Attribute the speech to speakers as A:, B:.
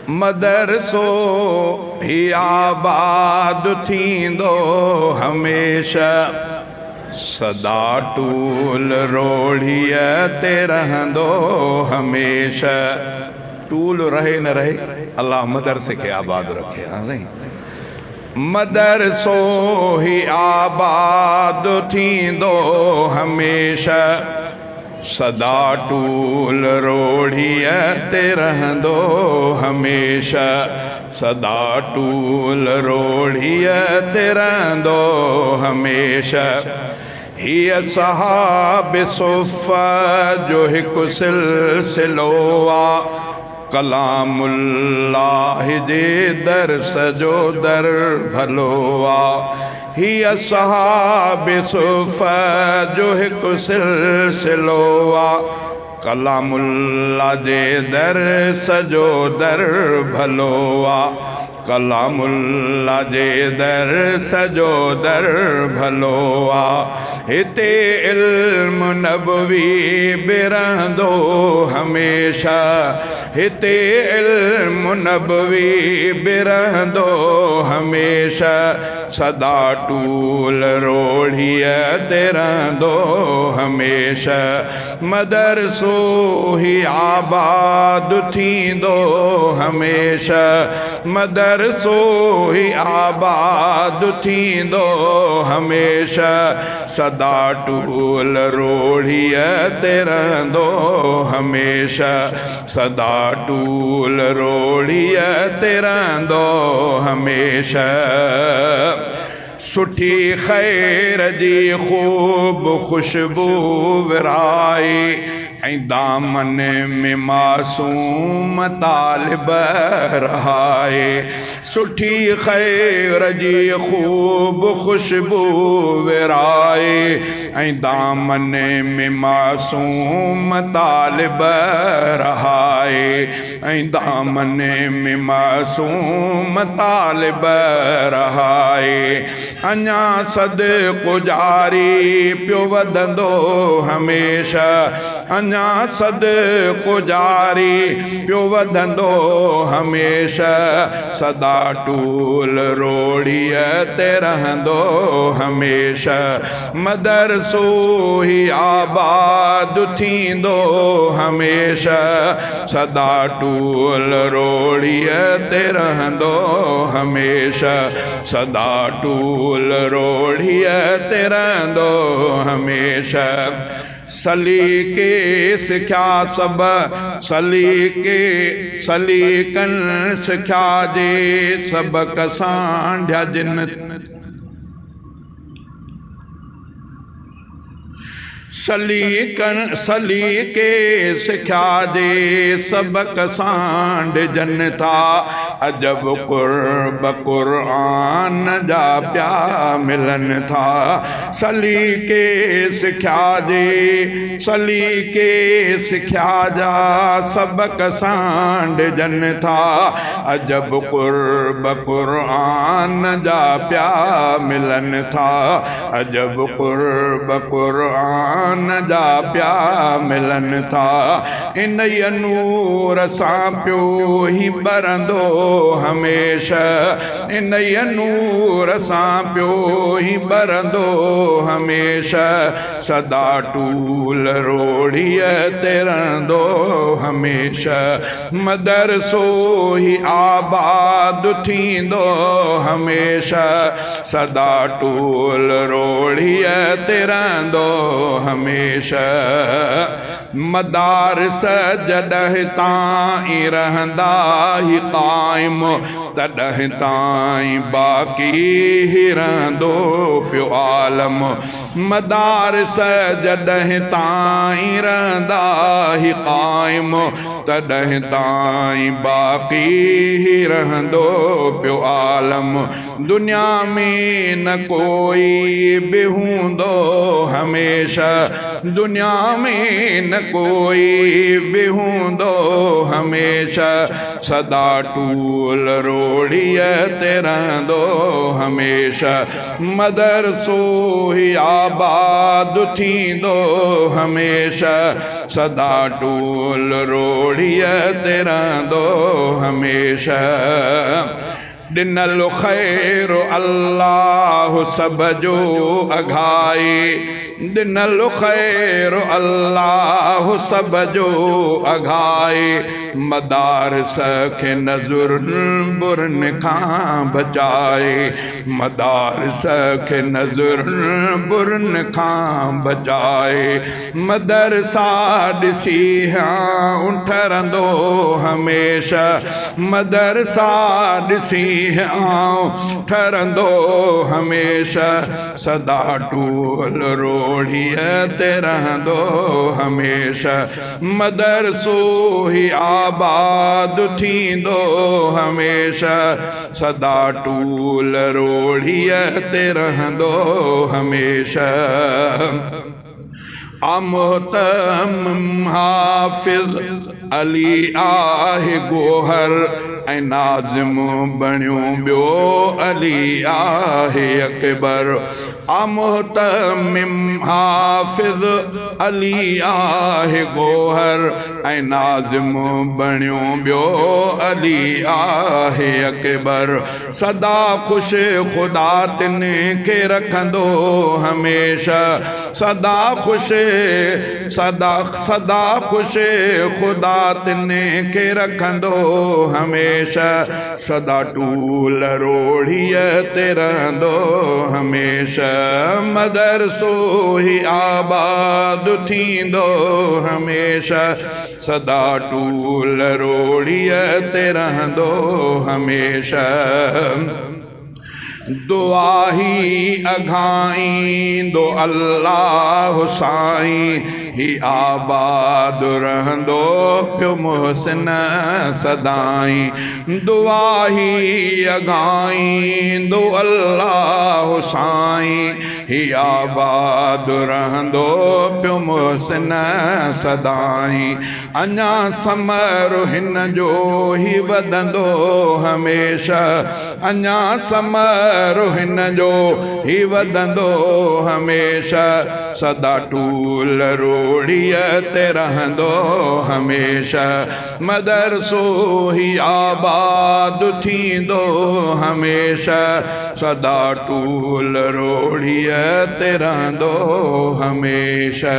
A: मदरसो ही आबाद थींदो हमेशा सदा टूल रोढ़ीअ ते रहंदो हमेशा। टूल रहे न रहे, अल्लाह मदरसे के आबाद रखे। हाँ नहीं, मदरसो ही आबाद थींदो हमेशा सदा टूल रोढ़ीअ ते रहंदो हमेशा सदा टूल रोढ़ीअ ते रहंदो हमेशा। हीअ सहाब सुफ़ा जो हिकु सिलसिलो आहे कलामुल्लाह जे दर्स जो दर भलो आहे। हीअ सहाब सुफ़ा जो हिकु सिलसिलो आहे कलामुल्लाह जे दर्स जो दर भलो आहे कलामुल्लाह जे दर्स जो दर भलो आहे। हिते इल्म नबवी बि रहंदो हमेशा हिते इल्म नबवी बि रहंदो हमेशा सदा टूल रोढ़ीअ ते रहंदो हमेशा। मदरसो ही आबाद थींदो हमेशा मदरसो ही आबाद थींदो हमेशा सदा टूल रोढ़ीअ ते रहंदो हमेशा सदा टूल रोढ़ीअ ते रहंदो हमेशा। सुठी ख़ैर जी ख़ूब खुशबू विराए ऐं दामन में मासूम तालिब रहाए। सुठी ख़ैर जी ख़ूब खुशबू विराए ऐं दामन में मासूम तालिब रहाए ऐं दामन में मासूम तालिब रहाए। अञा सदको जारी पियो वधंदो हमेशा अञा सदको जारी पियो वधंदो हमेशा सदा टूल रोढ़ीअ ते रहंदो हमेशा। मदरसो ही आबाद थींदो हमेशा सदा टूल रोढ़ीअ ते रहंदो हमेशा सदा टूल रोढ़ीअ ते रहंदो हमेशा। सलीके सिख्या सब सलीकन सिख्या जे सबक सांढिया जिन सलीके सिख्या जे सबक सांढ जन था अजब कुर्ब क़ुरान जा प्या मिलन था। सलीके सिख्या जा सबक सांढ जन था अजब कुर्ब क़ुरान जा प्या मिलन था अजब कुर्ब क़ुरान जा प्या मिलन था। इन नूर सां पियो ही बरंदो हमेशा इन नूर सां पियो ही बरंदो हमेशा सदा टूल रोढ़ीअ ते रहंदो हमेशा। मदरसो ही आबाद थींदो हमेशा सदा टूल रोढ़ीअ ते रहंदो हमेशा। मदारस जॾहिं ताईं रहंदा ही क़ाइम तॾहिं ताईं बाक़ी ही रहंदो पियो आलम। मदारस जॾहिं ताईं रहंदा ही क़ाइम तॾहिं ताईं बाक़ी ही रहंदो पियो आलम। दुनिया में न कोई बि हूंदो हमेशा दुनिया में न कोई बि हूंदो हमेशा सदा टूल रोड़ीअ ते रहंदो हमेशा मदरसो ही आबाद थींदो हमेशा सदा टूल रोड़ीअ ते रहंदो हमेशा ॾिनल ख़ैर अल्लाह सब जो अघाए ॾिनल ख़ैर अल्लाह सब जो अघाए मदारस खे नज़रुनि बुरनि खां बचाए मदारस खे नज़रुनि बुरनि खां बचाए मदरसा ॾिसी ठरंदो हमेशा मदरसा ॾिसी ठरंदो हमेशा सदा टूल रोड़ीअ ते रहंदो हमेशा मदरसो ही आबाद थींदो हमेशा सदा टूल रोड़ीअ ते रहंदो हमेशा मोहतरम हाफ़िज़ अली आहे गोहर ऐं नाज़िम बणियो ॿियो अली आहे अकबर मोहतरम हाफ़िज़ अली आहे गोहर ऐं नाज़िम बणियो ॿियो अली आहे अकबर सदा ख़ुशि ख़ुदा तिन खे रखंदो हमेशा सदा ख़ुशि सदा ख़ुशि ख़ुदा तिन खे रखंदो हमेशा सदा टूल रोड़ीअ ते रहंदो हमेशा मदरसो ही आबाद थींदो हमेशा सदा टूल रोड़ीअ ते रहंदो हमेशा दुआ ही अघाईंदो अल्लाह साईं ही आबाद रहंदो पियो मुहसिन सदाई दुआ ही अघाईंदो अल्लाह साईं ही आबाद रहंदो पियो मुहसिन सदाई अञा समर हिन जो ही वधंदो हमेशा अञा समर हिन जो ही वधंदो हमेशा सदा टूल रोड़ीअ ते रहंदो हमेशा मदरसो ही आबाद थींदो हमेशा सदा टूल रोड़ीअ ते रहंदो हमेशा।